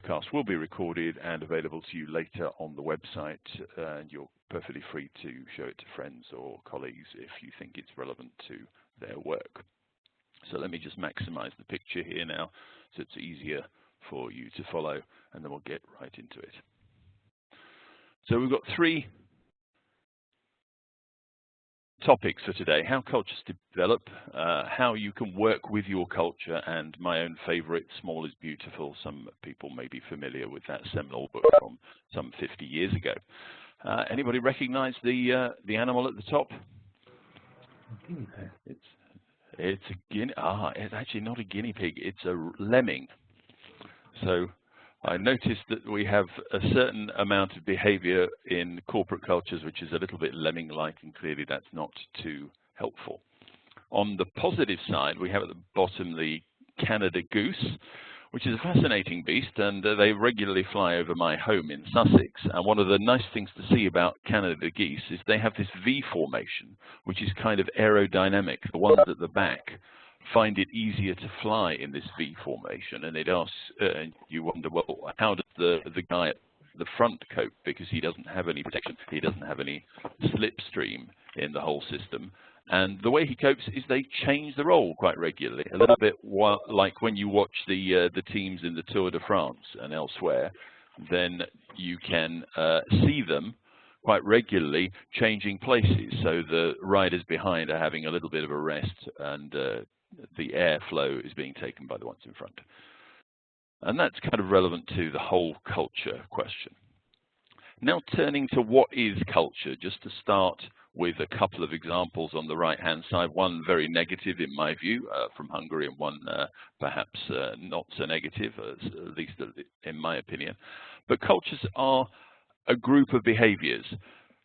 webcast will be recorded and available to you later on the website, and you're perfectly free to show it to friends or colleagues if you think it's relevant to their work. So let me just maximize the picture here now so it's easier for you to follow, and then we'll get right into it. So we've got three topics for today: how cultures develop, how you can work with your culture, and my own favorite, Small is Beautiful. Some people may be familiar with that seminal book from some 50 years ago. Anybody recognize the animal at the top? It's a guinea. It's actually not a guinea pig. It's a lemming. So I noticed that we have a certain amount of behavior in corporate cultures which is a little bit lemming-like, and clearly that's not too helpful. On the positive side, we have at the bottom the Canada goose, which is a fascinating beast, and they regularly fly over my home in Sussex. And one of the nice things to see about Canada geese is they have this V formation, which is kind of aerodynamic. The ones at the back find it easier to fly in this V formation, and it asks, you wonder, well, how does the guy at the front cope? Because he doesn't have any protection, he doesn't have any slipstream in the whole system. And the way he copes is they change the role quite regularly, a little bit like when you watch the teams in the Tour de France and elsewhere. Then you can see them quite regularly changing places. So the riders behind are having a little bit of a rest, and the airflow is being taken by the ones in front. And that's kind of relevant to the whole culture question. Now turning to what is culture, just to start with a couple of examples on the right-hand side, one very negative in my view from Hungary, and one perhaps not so negative, at least in my opinion. But cultures are a group of behaviors.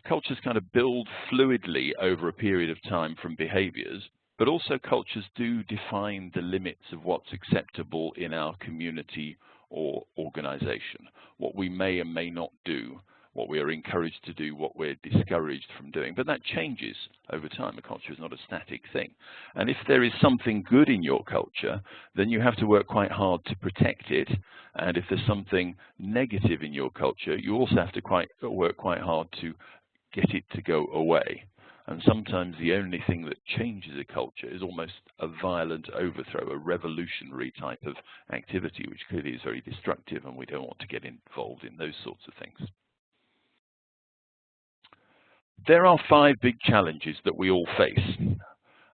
Cultures kind of build fluidly over a period of time from behaviors, but also cultures do define the limits of what's acceptable in our community or organization, what we may and may not do, what we are encouraged to do, what we're discouraged from doing. But that changes over time. A culture is not a static thing. And if there is something good in your culture, then you have to work quite hard to protect it. And if there's something negative in your culture, you also have to work quite hard to get it to go away. And sometimes the only thing that changes a culture is almost a violent overthrow, a revolutionary type of activity, which clearly is very destructive, and we don't want to get involved in those sorts of things. There are 5 big challenges that we all face.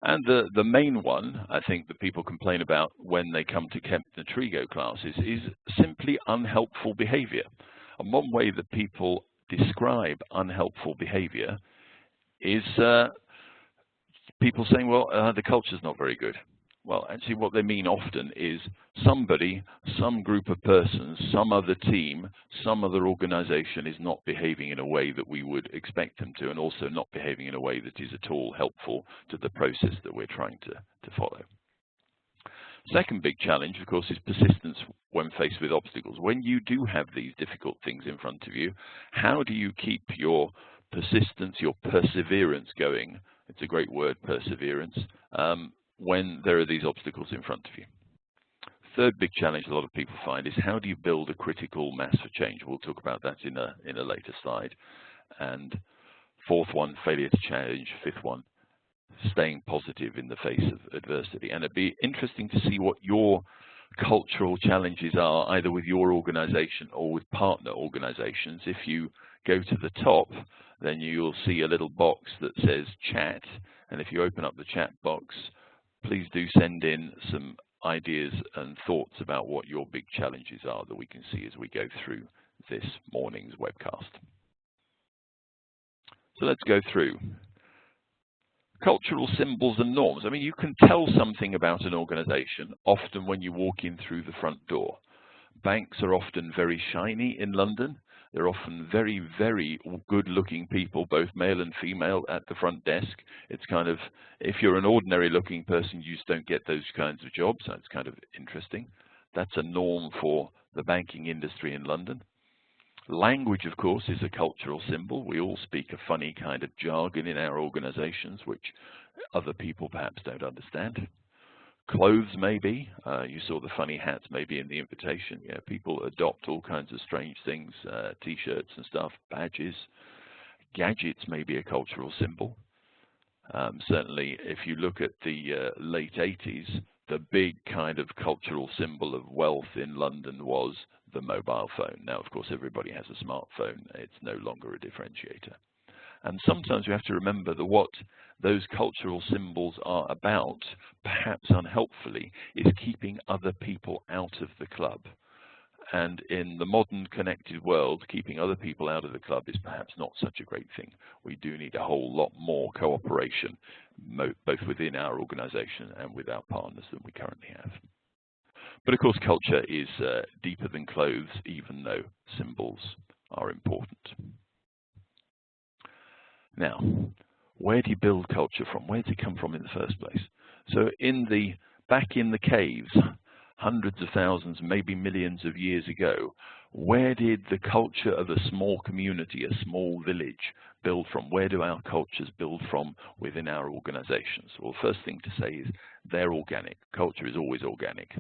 And the main one, I think, that people complain about when they come to Kepner-Tregoe classes is simply unhelpful behavior. And one way that people describe unhelpful behavior is people saying, well, the culture's not very good. Well, actually what they mean often is somebody, some group of persons, some other team, some other organization is not behaving in a way that we would expect them to, and also not behaving in a way that is at all helpful to the process that we're trying to follow. Second big challenge, of course, is persistence when faced with obstacles. When you do have these difficult things in front of you, how do you keep your persistence, your perseverance going? It's a great word, perseverance, when there are these obstacles in front of you. Third big challenge a lot of people find is how do you build a critical mass for change? We'll talk about that in a later slide. And fourth one, failure to change. Fifth one, staying positive in the face of adversity. And it'd be interesting to see what your cultural challenges are, either with your organization or with partner organizations. If you go to the top, then you'll see a little box that says chat. And if you open up the chat box, please do send in some ideas and thoughts about what your big challenges are that we can see as we go through this morning's webcast. So let's go through. Cultural symbols and norms. I mean, you can tell something about an organization often when you walk in through the front door. Banks are often very shiny in London. They're often very, very good-looking people, both male and female, at the front desk. It's kind of, if you're an ordinary-looking person, you just don't get those kinds of jobs. That's kind of interesting. That's a norm for the banking industry in London. Language, of course, is a cultural symbol. We all speak a funny kind of jargon in our organizations, which other people perhaps don't understand. Clothes, maybe. You saw the funny hats maybe in the invitation. Yeah, people adopt all kinds of strange things, T-shirts and stuff, badges. Gadgets may be a cultural symbol. Certainly, if you look at the late 80s, the big kind of cultural symbol of wealth in London was the mobile phone. Now, of course, everybody has a smartphone. It's no longer a differentiator. And sometimes we have to remember that what those cultural symbols are about, perhaps unhelpfully, is keeping other people out of the club. And in the modern connected world, keeping other people out of the club is perhaps not such a great thing. We do need a whole lot more cooperation, both within our organization and with our partners than we currently have. But of course, culture is deeper than clothes, even though symbols are important. Now, where do you build culture from? Where did it come from in the first place? So back in the caves, hundreds of thousands, maybe millions of years ago, where did the culture of a small community, a small village, build from? Where do our cultures build from within our organizations? Well, first thing to say is they're organic. Culture is always organic.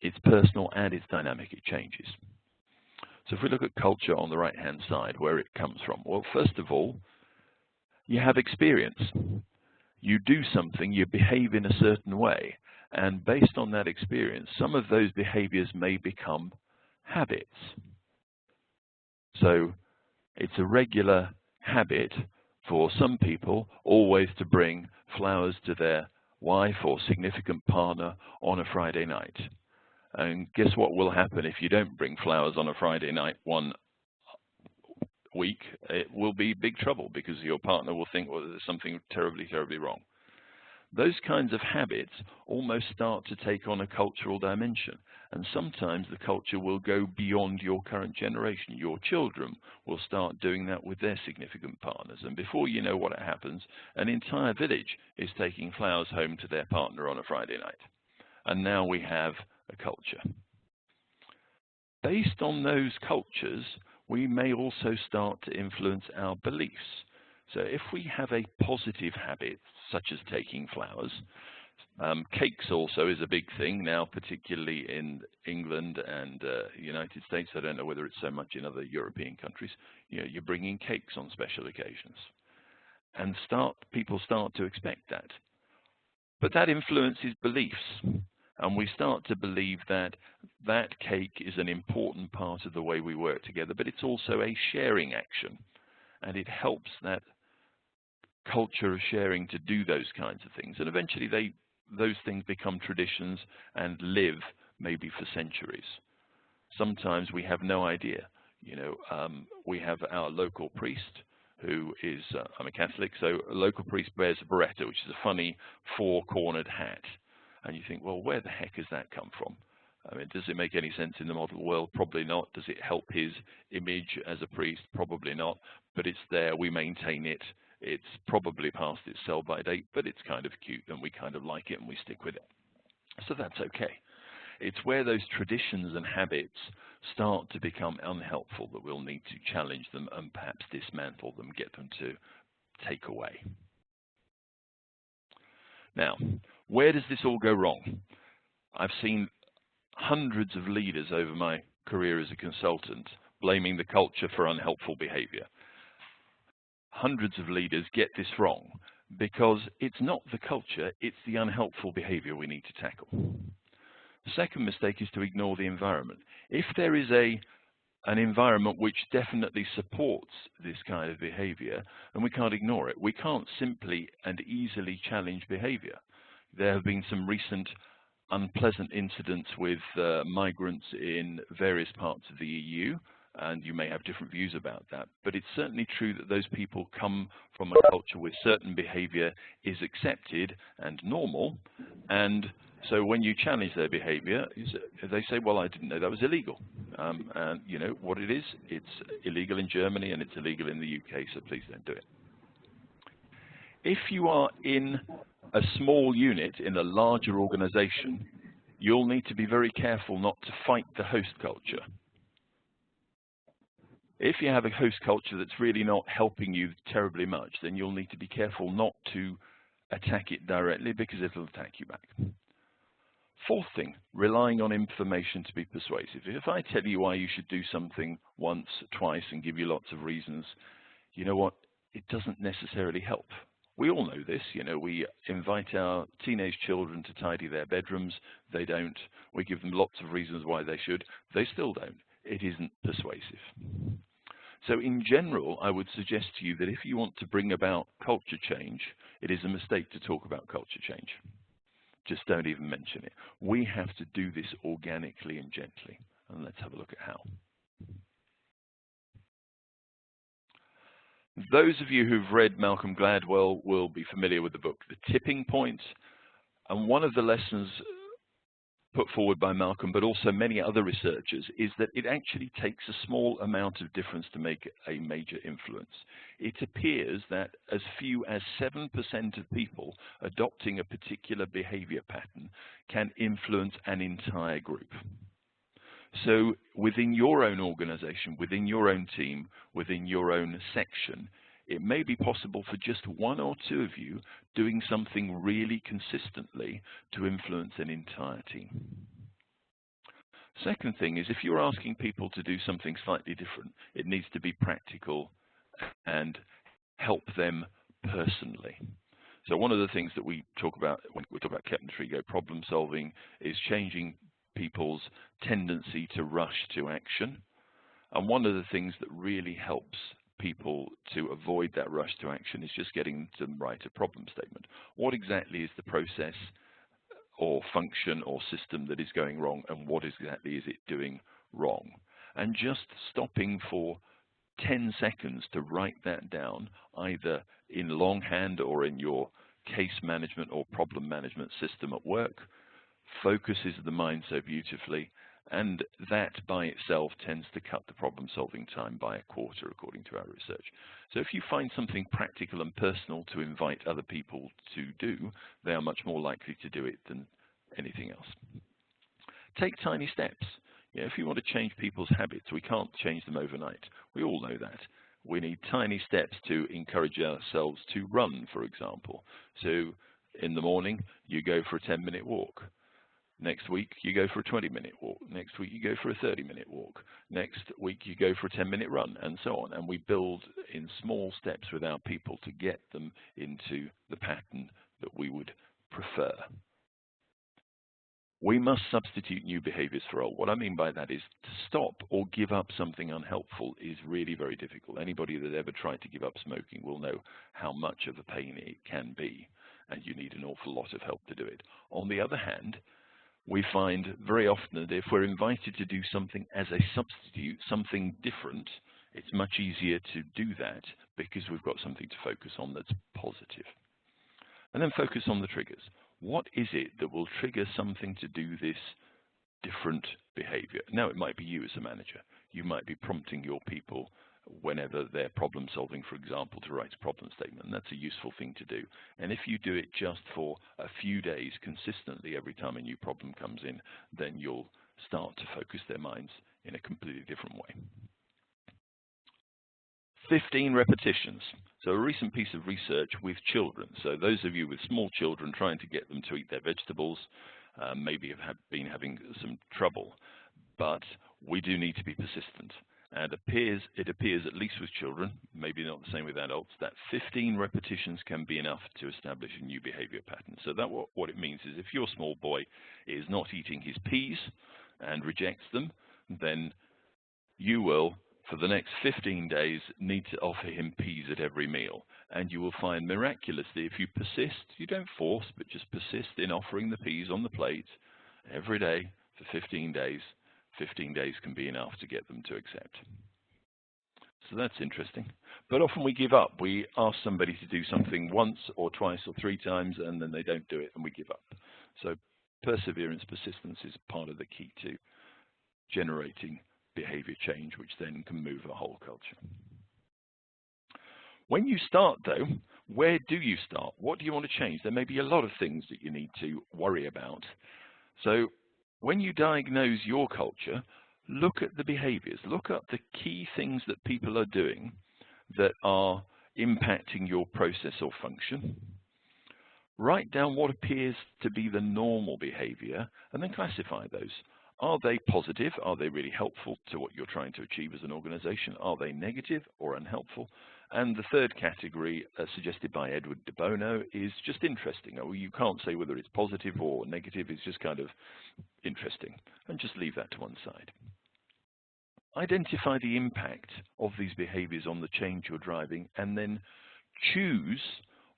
It's personal and it's dynamic. It changes. So if we look at culture on the right-hand side, where it comes from, well, first of all, you have experience. You do something, you behave in a certain way, and based on that experience, some of those behaviors may become habits. So it's a regular habit for some people always to bring flowers to their wife or significant partner on a Friday night. And guess what will happen if you don't bring flowers on a Friday night one week? It will be big trouble because your partner will think, well, there's something terribly, terribly wrong. Those kinds of habits almost start to take on a cultural dimension. And sometimes the culture will go beyond your current generation. Your children will start doing that with their significant partners. And before you know what happens, an entire village is taking flowers home to their partner on a Friday night. And now we have a culture. Based on those cultures, we may also start to influence our beliefs. So if we have a positive habit, such as taking flowers, cakes also is a big thing now, particularly in England and United States. I don't know whether it's so much in other European countries. You know, you're bringing cakes on special occasions. And people start to expect that. But that influences beliefs. And we start to believe that that cake is an important part of the way we work together, but it's also a sharing action. And it helps that culture of sharing to do those kinds of things. And eventually those things become traditions and live maybe for centuries. Sometimes we have no idea. We have our local priest who is, I'm a Catholic, so a local priest wears a biretta, which is a funny four-cornered hat. And you think, well, where the heck has that come from? I mean, does it make any sense in the modern world? Probably not. Does it help his image as a priest? Probably not. But it's there. We maintain it. It's probably past its sell-by date, but it's kind of cute, and we kind of like it, and we stick with it. So that's okay. It's where those traditions and habits start to become unhelpful that we'll need to challenge them and perhaps dismantle them, get them to take away. Now, where does this all go wrong? I've seen hundreds of leaders over my career as a consultant blaming the culture for unhelpful behavior. Hundreds of leaders get this wrong because it's not the culture, it's the unhelpful behavior we need to tackle. The second mistake is to ignore the environment. If there is an environment which definitely supports this kind of behavior, and we can't ignore it, we can't simply and easily challenge behavior. There have been some recent unpleasant incidents with migrants in various parts of the EU, and you may have different views about that, but it's certainly true that those people come from a culture where certain behavior is accepted and normal, and so when you challenge their behavior, they say, well, I didn't know that was illegal. And you know what it is? It's illegal in Germany and it's illegal in the UK, so please don't do it. If you are in a small unit in a larger organization, you'll need to be very careful not to fight the host culture. If you have a host culture that's really not helping you terribly much, then you'll need to be careful not to attack it directly because it'll attack you back. Fourth thing, relying on information to be persuasive. If I tell you why you should do something once, twice, and give you lots of reasons, you know what? It doesn't necessarily help. We all know this. We invite our teenage children to tidy their bedrooms. They don't. We give them lots of reasons why they should. They still don't. It isn't persuasive. So in general, I would suggest to you that if you want to bring about culture change, it is a mistake to talk about culture change. Just don't even mention it. We have to do this organically and gently. And let's have a look at how. Those of you who've read Malcolm Gladwell will be familiar with the book, The Tipping Point. And one of the lessons put forward by Malcolm, but also many other researchers, is that it actually takes a small amount of difference to make a major influence. It appears that as few as 7% of people adopting a particular behavior pattern can influence an entire group. So within your own organization, within your own team, within your own section, it may be possible for just one or two of you doing something really consistently to influence an entire team. Second thing is, if you're asking people to do something slightly different, it needs to be practical and help them personally. So one of the things that we talk about when we talk about Kepner-Tregoe problem solving is changing people's tendency to rush to action. And one of the things that really helps people to avoid that rush to action is just getting them to write a problem statement. What exactly is the process or function or system that is going wrong, and what exactly is it doing wrong? And just stopping for 10 seconds to write that down, either in longhand or in your case management or problem management system at work, focuses the mind so beautifully, and that by itself tends to cut the problem-solving time by a quarter, according to our research. So if you find something practical and personal to invite other people to do, they are much more likely to do it than anything else. Take tiny steps. If you want to change people's habits, we can't change them overnight. We all know that. We need tiny steps to encourage ourselves to run, for example. So in the morning, you go for a 10-minute walk. Next week, you go for a 20-minute walk. Next week, you go for a 30-minute walk. Next week, you go for a 10-minute run, and so on. And we build in small steps with our people to get them into the pattern that we would prefer. We must substitute new behaviors for old. What I mean by that is to stop or give up something unhelpful is really very difficult. Anybody that ever tried to give up smoking will know how much of a pain it can be, and you need an awful lot of help to do it. On the other hand, we find very often that if we're invited to do something as a substitute, something different, it's much easier to do that because we've got something to focus on that's positive. And then focus on the triggers. What is it that will trigger something to do this different behavior? Now, it might be you as a manager. You might be prompting your people whenever they're problem solving, for example, to write a problem statement. And that's a useful thing to do. And if you do it just for a few days consistently every time a new problem comes in, then you'll start to focus their minds in a completely different way. 15 repetitions. So a recent piece of research with children. So those of you with small children trying to get them to eat their vegetables maybe have been having some trouble. But we do need to be persistent. And it appears, at least with children, maybe not the same with adults, that 15 repetitions can be enough to establish a new behavior pattern. So that what it means is if your small boy is not eating his peas and rejects them, then you will, for the next 15 days, need to offer him peas at every meal. And you will find miraculously, if you persist, you don't force, but just persist in offering the peas on the plate every day for 15 days, 15 days can be enough to get them to accept. So that's interesting. But often we give up. We ask somebody to do something once or twice or 3 times, and then they don't do it, and we give up. So perseverance, persistence is part of the key to generating behavior change, which then can move a whole culture. When you start, though, where do you start? What do you want to change? There may be a lot of things that you need to worry about. So when you diagnose your culture, look at the behaviors. Look at the key things that people are doing that are impacting your process or function. Write down what appears to be the normal behavior and then classify those. Are they positive? Are they really helpful to what you're trying to achieve as an organization? Are they negative or unhelpful? And the third category, suggested by Edward de Bono, is just interesting. You can't say whether it's positive or negative. It's just kind of interesting. And just leave that to one side. Identify the impact of these behaviors on the change you're driving, and then choose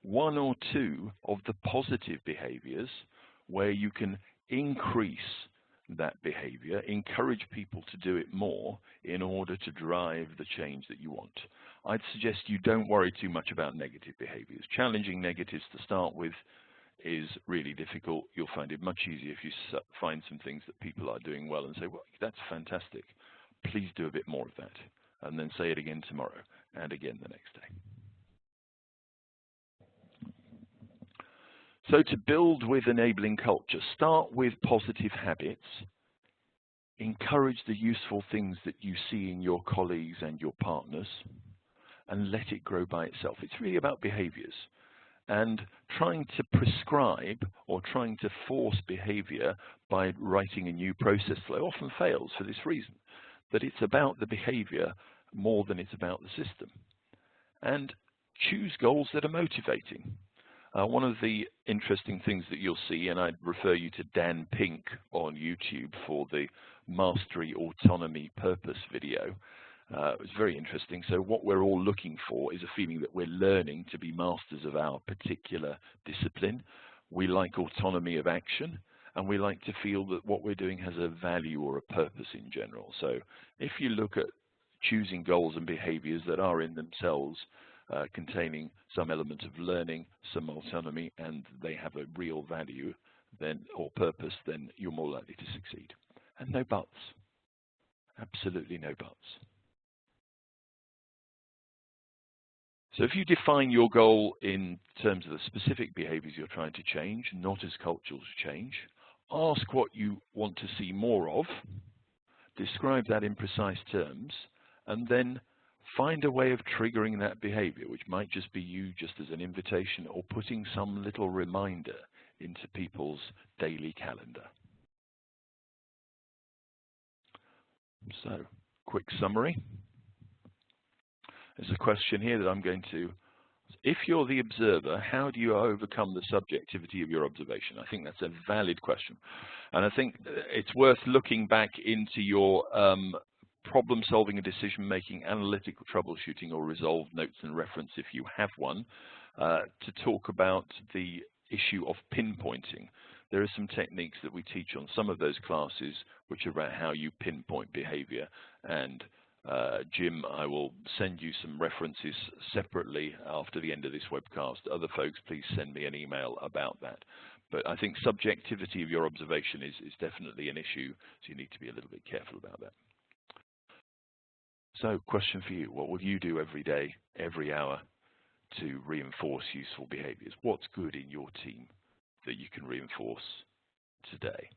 one or two of the positive behaviors where you can increase that behavior, encourage people to do it more in order to drive the change that you want. I'd suggest you don't worry too much about negative behaviors. Challenging negatives to start with is really difficult. You'll find it much easier if you find some things that people are doing well and say, well, that's fantastic. Please do a bit more of that. And then say it again tomorrow and again the next day. So to build with enabling culture, start with positive habits. Encourage the useful things that you see in your colleagues and your partners, and let it grow by itself. It's really about behaviors. And trying to prescribe or trying to force behavior by writing a new process flow often fails for this reason, that it's about the behavior more than it's about the system. And choose goals that are motivating. One of the interesting things that you'll see, and I'd refer you to Dan Pink on YouTube for the Mastery, Autonomy, Purpose video. It was very interesting. So what we're all looking for is a feeling that we're learning to be masters of our particular discipline. We like autonomy of action, and we like to feel that what we're doing has a value or a purpose in general. So if you look at choosing goals and behaviors that are in themselves containing some element of learning, some autonomy, and they have a real value then or purpose, then you're more likely to succeed. And no buts. Absolutely no buts. So if you define your goal in terms of the specific behaviors you're trying to change, not as cultural change, ask what you want to see more of, describe that in precise terms, and then find a way of triggering that behavior, which might just be you just as an invitation or putting some little reminder into people's daily calendar. So, quick summary. There's a question here that I'm going to, if you're the observer, how do you overcome the subjectivity of your observation? I think that's a valid question. And I think it's worth looking back into your problem solving and decision making, analytical troubleshooting or resolved notes and reference if you have one, to talk about the issue of pinpointing. There are some techniques that we teach on some of those classes which are about how you pinpoint behavior, and Jim, I will send you some references separately after the end of this webcast. Other folks, please send me an email about that. But I think subjectivity of your observation is definitely an issue, so you need to be a little bit careful about that. So, question for you, what will you do every day, every hour to reinforce useful behaviors? What's good in your team that you can reinforce today?